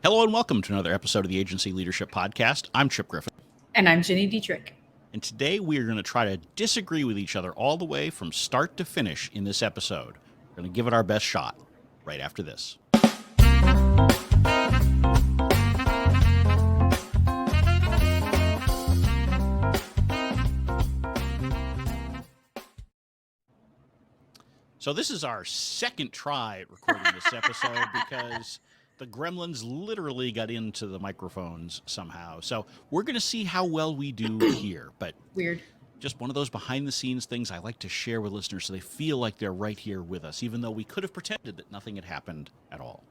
Hello and welcome to another episode of the Agency Leadership Podcast. I'm Chip Griffin. And I'm Gini Dietrich. And today we are going to try to disagree with each other all the way from start to finish in this episode. We're going to give it our best shot right after this. So this is our second try at recording this episode because the gremlins literally got into the microphones somehow. So we're going to see how well we do here. But weird. Just one of those behind-the-scenes things I like to share with listeners so they feel like they're right here with us, even though we could have pretended that nothing had happened at all.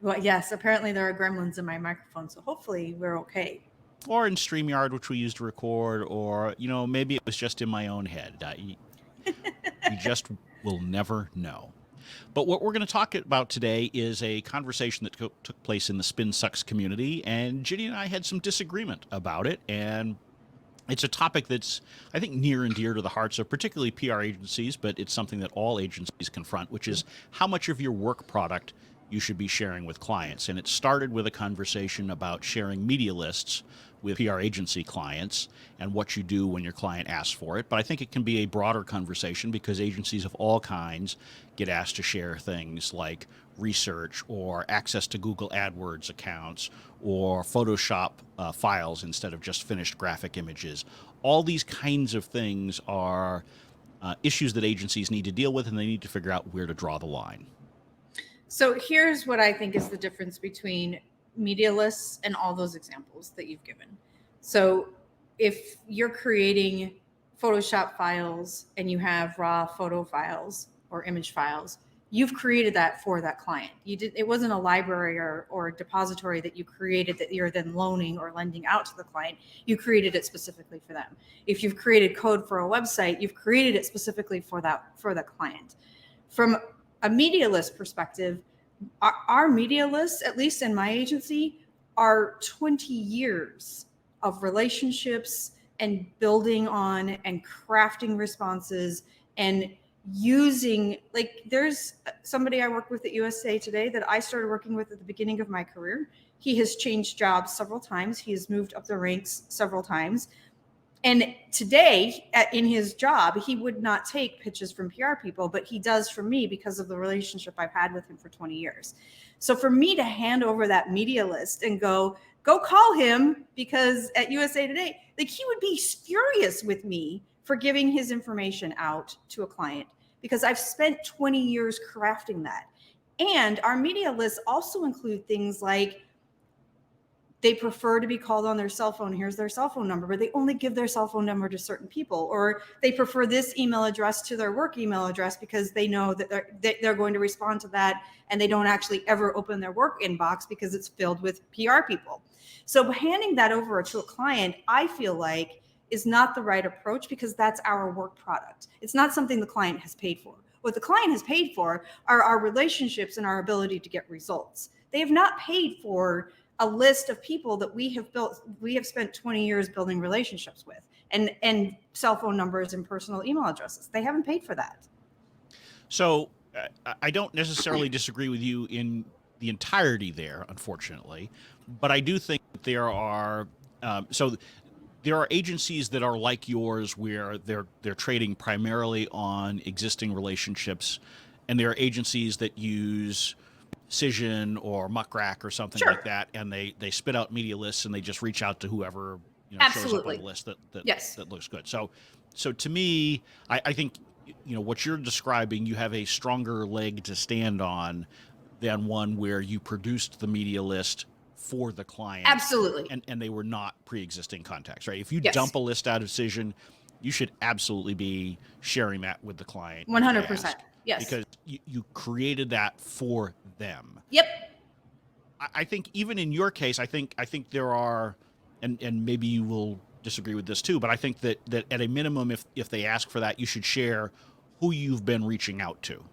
Well, yes, apparently there are gremlins in my microphone, so hopefully we're okay. Or in StreamYard, which we used to record, or, maybe it was just in my own head. You just will never know. But what we're going to talk about today is a conversation that took place in the Spin Sucks community, and Ginny and I had some disagreement about it, and it's a topic that's, I think, near and dear to the hearts of particularly PR agencies, but it's something that all agencies confront, which is how much of your work product you should be sharing with clients. And it started with a conversation about sharing media lists with PR agency clients and what you do when your client asks for it. But I think it can be a broader conversation because agencies of all kinds get asked to share things like research or access to Google AdWords accounts or Photoshop files instead of just finished graphic images. All these kinds of things are issues that agencies need to deal with, and they need to figure out where to draw the line. So here's what I think is the difference between media lists and all those examples that you've given. So if you're creating Photoshop files and you have raw photo files or image files, you've created that for that client. It wasn't a library or a depository that you created that you're then loaning or lending out to the client. You created it specifically for them. If you've created code for a website, you've created it specifically for the client. From a media list perspective, our media lists, at least in my agency, are 20 years of relationships and building on and crafting responses and using, like, there's somebody I work with at USA Today that I started working with at the beginning of my career. He has changed jobs several times. He has moved up the ranks several times. And today, in his job, he would not take pitches from PR people, but he does for me because of the relationship I've had with him for 20 years. So for me to hand over that media list and go call him, because at USA Today, like, he would be furious with me for giving his information out to a client because I've spent 20 years crafting that. And our media lists also include things like they prefer to be called on their cell phone. Here's their cell phone number, but they only give their cell phone number to certain people. Or they prefer this email address to their work email address because they know that they're going to respond to that, and they don't actually ever open their work inbox because it's filled with PR people. So handing that over to a client, I feel like, is not the right approach because that's our work product. It's not something the client has paid for. What the client has paid for are our relationships and our ability to get results. They have not paid for a list of people that we have spent 20 years building relationships with, and cell phone numbers and personal email addresses. They haven't paid for that. So I don't necessarily disagree with you in the entirety there, unfortunately, but I do think that there are there are agencies that are like yours where they're trading primarily on existing relationships, and there are agencies that use Cision or Muckrack or something like that, and they spit out media lists and they just reach out to whoever shows up on the list that looks good. So to me, I think what you're describing, you have a stronger leg to stand on than one where you produced the media list for the client. Absolutely. And they were not pre-existing contacts, right? If you dump a list out of Cision, you should absolutely be sharing that with the client. 100%. Yes. Because you created that for them. Yep. I think even in your case, I think there are, and maybe you will disagree with this too, but I think that at a minimum, if they ask for that, you should share who you've been reaching out to,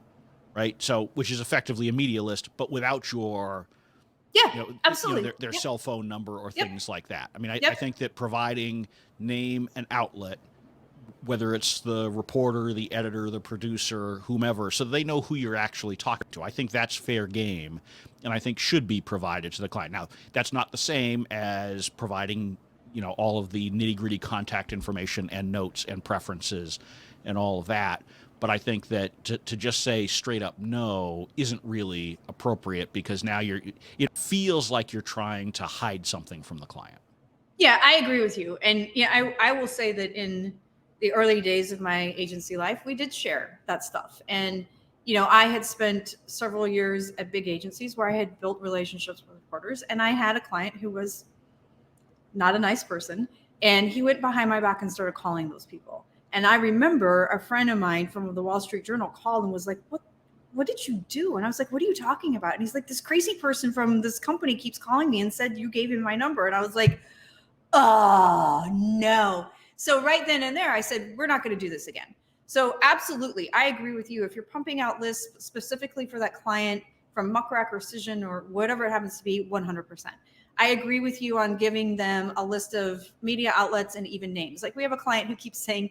right? So, which is effectively a media list, but without your absolutely their cell phone number or things like that. I mean, I think that providing name and outlet whether it's the reporter, the editor, the producer, whomever, so they know who you're actually talking to. I think that's fair game, and I think should be provided to the client. Now, that's not the same as providing, all of the nitty-gritty contact information and notes and preferences and all of that. But I think that to just say straight up no isn't really appropriate, because now it feels like you're trying to hide something from the client. Yeah, I agree with you. And yeah, I will say that in the early days of my agency life, we did share that stuff. And, I had spent several years at big agencies where I had built relationships with reporters, and I had a client who was not a nice person. And he went behind my back and started calling those people. And I remember a friend of mine from the Wall Street Journal called and was like, what did you do? And I was like, what are you talking about? And he's like, this crazy person from this company keeps calling me and said you gave him my number. And I was like, oh no. So right then and there, I said, we're not going to do this again. So absolutely, I agree with you. If you're pumping out lists specifically for that client from Muck Rack or Cision or whatever it happens to be, 100%. I agree with you on giving them a list of media outlets and even names. Like we have a client who keeps saying,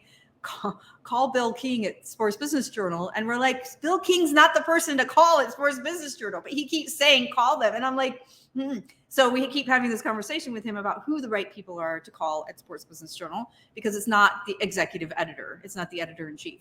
call Bill King at Sports Business Journal. And we're like, Bill King's not the person to call at Sports Business Journal, but he keeps saying, call them. And I'm like, So we keep having this conversation with him about who the right people are to call at Sports Business Journal, because it's not the executive editor. It's not the editor in chief.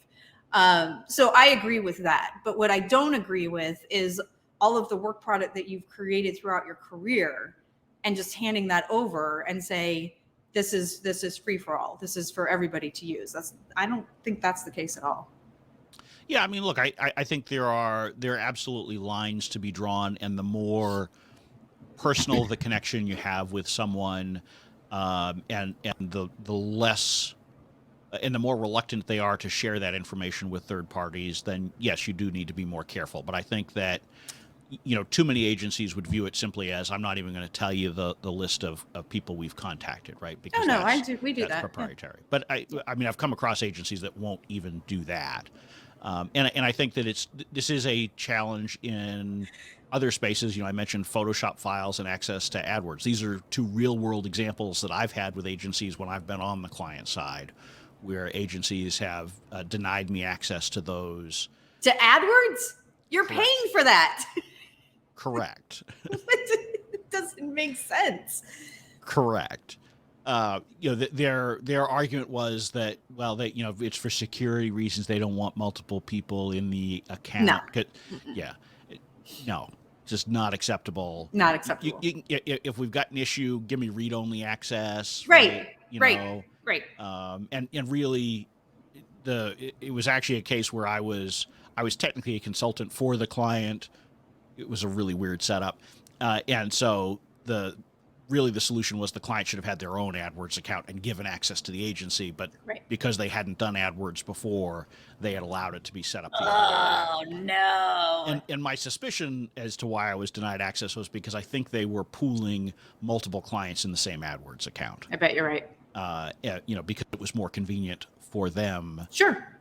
So I agree with that. But what I don't agree with is all of the work product that you've created throughout your career and just handing that over and say, this is free for all. This is for everybody to use. I don't think that's the case at all. Yeah, I mean, look, I think there are absolutely lines to be drawn, and the more personal the connection you have with someone, and the less and the more reluctant they are to share that information with third parties, then yes, you do need to be more careful. But I think that too many agencies would view it simply as, I'm not even going to tell you the list of people we've contacted, right? Because we do that's that. proprietary. Yeah. But I mean, I've come across agencies that won't even do that. And I think that this is a challenge in other spaces. I mentioned Photoshop files and access to AdWords. These are two real world examples that I've had with agencies when I've been on the client side, where agencies have denied me access to those. To AdWords? You're Correct. paying for that. Correct. It doesn't make sense. Correct. Their argument was that, well, it's for security reasons. They don't want multiple people in the account. No. Yeah. No, just not acceptable. Not acceptable. If we've got an issue, give me read-only access. Right. Right. And really, it was actually a case where I was technically a consultant for the client. It was a really weird setup, and so the solution was the client should have had their own AdWords account and given access to the agency, but because they hadn't done AdWords before, they had allowed it to be set up the other way. No. And my suspicion as to why I was denied access was because I think they were pooling multiple clients in the same AdWords account. I bet you're right. Because it was more convenient for them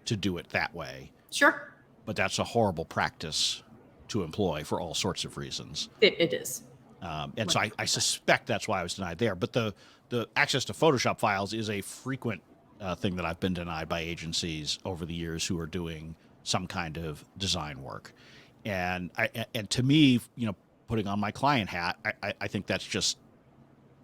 to do it that way. Sure. But that's a horrible practice to employ for all sorts of reasons. It is. And so I suspect that's why I was denied there. But the access to Photoshop files is a frequent thing that I've been denied by agencies over the years who are doing some kind of design work. And to me, putting on my client hat, I think that's just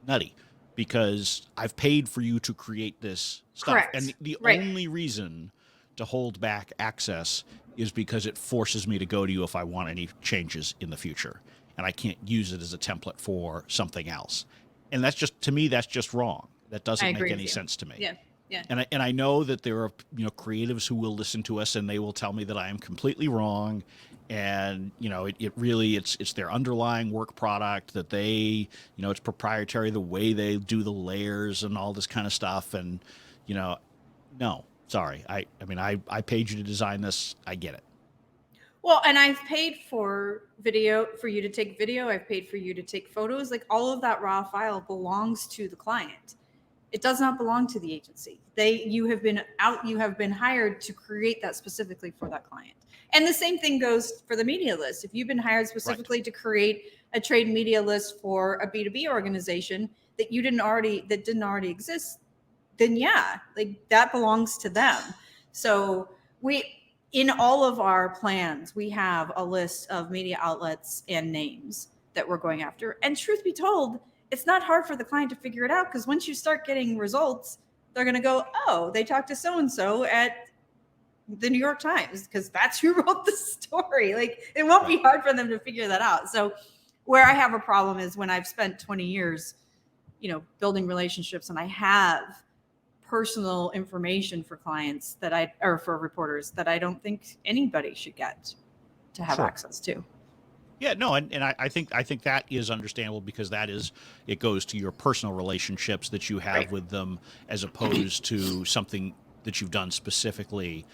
nutty, because I've paid for you to create this stuff. Correct. And the only reason to hold back access is because it forces me to go to you if I want any changes in the future. And I can't use it as a template for something else. And that's just wrong. That doesn't make any sense to me. Yeah. Yeah. And I know that there are creatives who will listen to us and they will tell me that I am completely wrong. And it really it's their underlying work product that they it's proprietary, the way they do the layers and all this kind of stuff. And no, sorry. I mean I paid you to design this. I get it. Well, and I've paid for you to take video. I've paid for you to take photos. Like all of that raw file belongs to the client. It does not belong to the agency. You have been hired to create that specifically for that client. And the same thing goes for the media list. If you've been hired specifically to create a trade media list for a B2B organization that didn't already exist, then yeah, like that belongs to them. So in all of our plans, we have a list of media outlets and names that we're going after. And truth be told, it's not hard for the client to figure it out, because once you start getting results, they're going to go, oh, they talked to so-and-so at the New York Times, because that's who wrote the story. Like, it won't be hard for them to figure that out. So where I have a problem is when I've spent 20 years, building relationships, and I have personal information for clients or for reporters that I don't think anybody should get to have access to. Yeah, no, and I think that is understandable, because it goes to your personal relationships that you have with them, as opposed to something that you've done specifically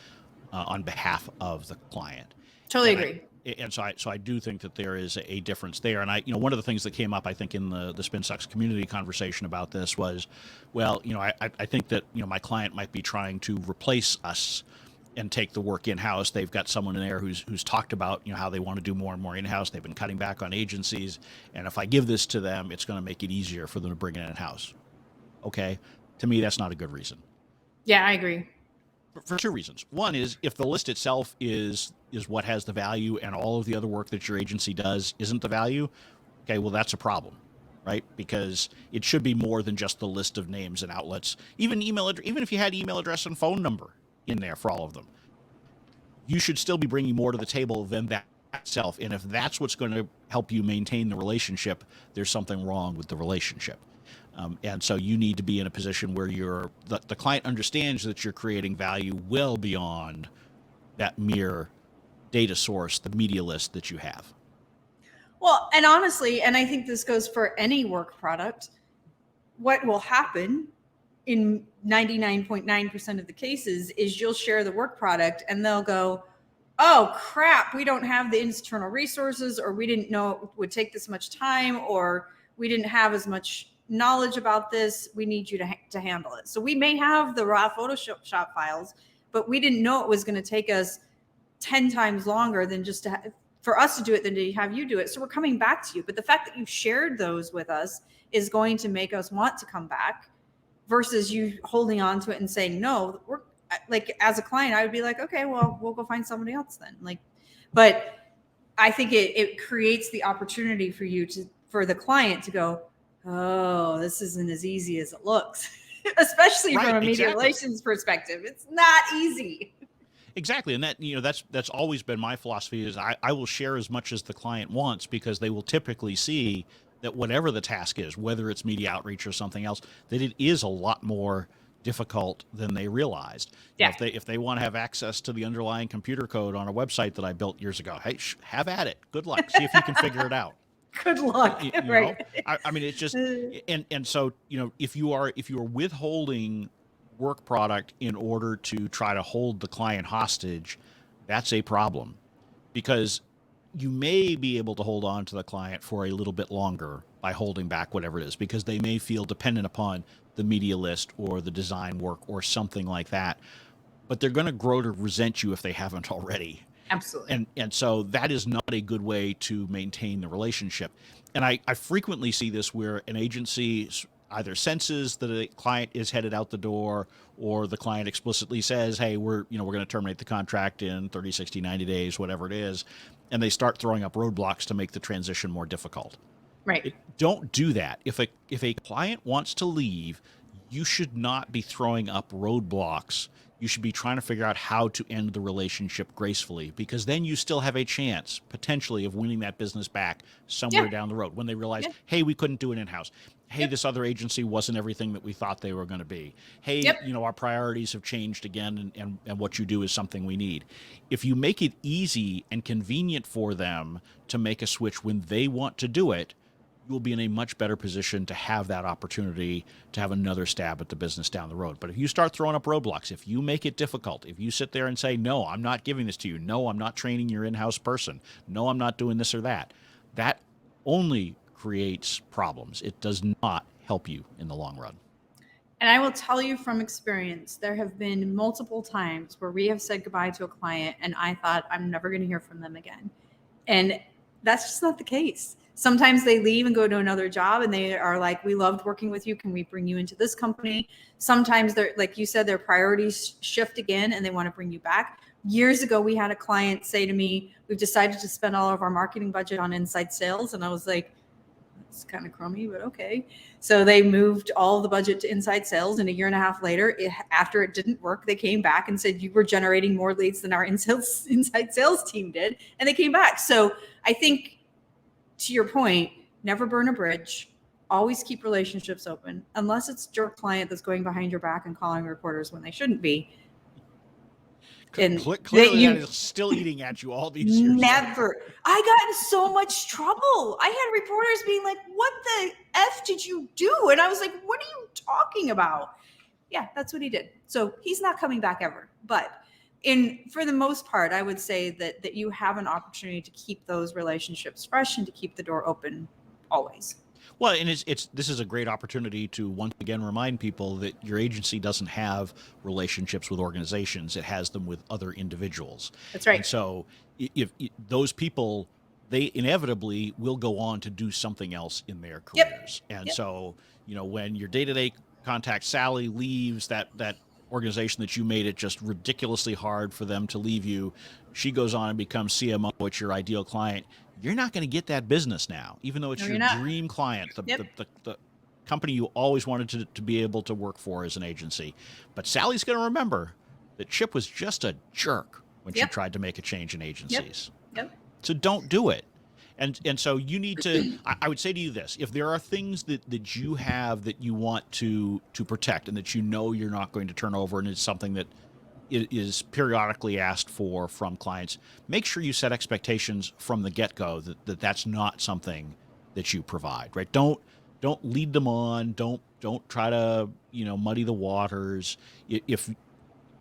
on behalf of the client. Totally agree. And so I do think that there is a difference there. And one of the things that came up, I think, in the SAGA Community conversation about this was, well, I think that, my client might be trying to replace us and take the work in-house. They've got someone in there who's talked about, how they want to do more and more in-house. They've been cutting back on agencies. And if I give this to them, it's going to make it easier for them to bring it in-house. Okay. To me, that's not a good reason. Yeah, I agree. For two reasons. One is, if the list itself is what has the value, and all of the other work that your agency does isn't the value, okay, well, that's a problem, right? Because it should be more than just the list of names and outlets. Even if you had email address and phone number in there for all of them, you should still be bringing more to the table than that itself. And if that's what's going to help you maintain the relationship, there's something wrong with the relationship. And so you need to be in a position where the client understands that you're creating value well beyond that mere data source, the media list that you have. Well, and honestly, and I think this goes for any work product, what will happen in 99.9% of the cases is you'll share the work product, and they'll go, oh crap, we don't have the internal resources, or we didn't know it would take this much time, or we didn't have as much knowledge about this. We need you to handle it. So we may have the raw Photoshop files, but we didn't know it was going to take us 10 times longer than just for us to do it than to have you do it. So we're coming back to you. But the fact that you shared those with us is going to make us want to come back, versus you holding on to it and saying, no, we're like, as a client, I would be like, okay, well, we'll go find somebody else then. Like, but I think it creates the opportunity for the client to go, oh, this isn't as easy as it looks, especially from a media relations perspective. It's not easy. Exactly. And that's always been my philosophy, is I will share as much as the client wants, because they will typically see that whatever the task is, whether it's media outreach or something else, that it is a lot more difficult than they realized. Yeah. If they want to have access to the underlying computer code on a website that I built years ago, hey, have at it. Good luck. See if you can figure it out. Good luck. Right. I mean, it's just, and so, if you are withholding work product in order to try to hold the client hostage, that's a problem, because you may be able to hold on to the client for a little bit longer by holding back whatever it is, because they may feel dependent upon the media list or the design work or something like that, but they're going to grow to resent you if they haven't already. Absolutely. And so that is not a good way to maintain the relationship. And I frequently see this where an agency either senses that a client is headed out the door, or the client explicitly says, hey, we're going to terminate the contract in 30, 60, 90 days, whatever it is. And they start throwing up roadblocks to make the transition more difficult. Right. Don't do that. If a client wants to leave, you should not be throwing up roadblocks. You should be trying to figure out how to end the relationship gracefully, because then you still have a chance, potentially, of winning that business back somewhere down the road, when they realize, hey, we couldn't do it in-house. Hey, this other agency wasn't everything that we thought they were going to be. Hey, our priorities have changed again, and what you do is something we need. If you make it easy and convenient for them to make a switch when they want to do it, you will be in a much better position to have that opportunity to have another stab at the business down the road. But if you start throwing up roadblocks, if you make it difficult, if you sit there and say, no, I'm not giving this to you, no, I'm not training your in-house person, no, I'm not doing this or that, that only creates problems. It does not help you in the long run. And I will tell you from experience, there have been multiple times where we have said goodbye to a client and I thought, I'm never going to hear from them again. And that's just not the case. Sometimes they leave and go to another job and they are like, we loved working with you. Can we bring you into this company? Sometimes they're, like you said, their priorities shift again and they want to bring you back. Years ago, we had a client say to me, we've decided to spend all of our marketing budget on inside sales. And I was like, it's kind of crummy, but okay. So they moved all the budget to inside sales. And a year and a half later, after it didn't work, they came back and said, you were generating more leads than our inside sales team did. And they came back. So I think, to your point, never burn a bridge. Always keep relationships open, unless it's your client that's going behind your back and calling reporters when they shouldn't be. And clearly that is still eating at you all these years. Never. I got in so much trouble. I had reporters being like, what the F did you do? And I was like, what are you talking about? Yeah, that's what he did. So he's not coming back ever. But for the most part, I would say that you have an opportunity to keep those relationships fresh and to keep the door open always. Well, and this is a great opportunity to once again remind people that your agency doesn't have relationships with organizations; it has them with other individuals. That's right. And so, if those people, they inevitably will go on to do something else in their careers. Yep. And so, when your day-to-day contact Sally leaves that organization that you made it just ridiculously hard for them to leave you, she goes on and becomes CMO at your ideal client. You're not going to get that business now, even though it's your dream client, the company you always wanted to be able to work for as an agency. But Sally's going to remember that Chip was just a jerk when she tried to make a change in agencies. Yep. So don't do it. And so you need to, I would say to you this, if there are things that you have that you want to protect and that you're not going to turn over, and it's something that is periodically asked for from clients, make sure you set expectations from the get-go that's not something that you provide, right? Don't lead them on. Don't try to, muddy the waters.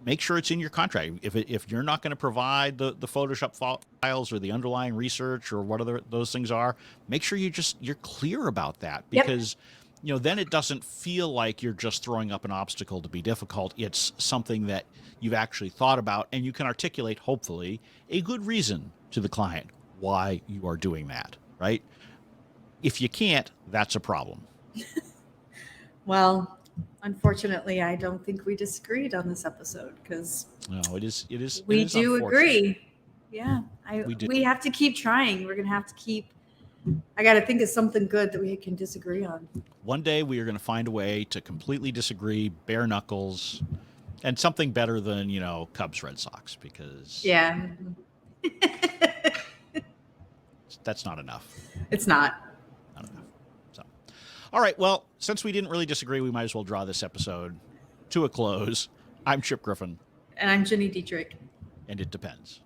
Make sure it's in your contract. If you're not going to provide the Photoshop files or the underlying research or whatever those things are, make sure you're clear about that, because then it doesn't feel like you're just throwing up an obstacle to be difficult. It's something that you've actually thought about, and you can articulate, hopefully, a good reason to the client why you are doing that, right? If you can't, that's a problem. Well, unfortunately, I don't think we disagreed on this episode, because no, it is. We do agree. Yeah, we have to keep trying. We're going to have to keep. I got to think of something good that we can disagree on. One day we are going to find a way to completely disagree, bare knuckles, and something better than, Cubs, Red Sox, because that's not enough. It's not. Not enough. So, all right. Well, since we didn't really disagree, we might as well draw this episode to a close. I'm Chip Griffin. And I'm Gini Dietrich. And it depends.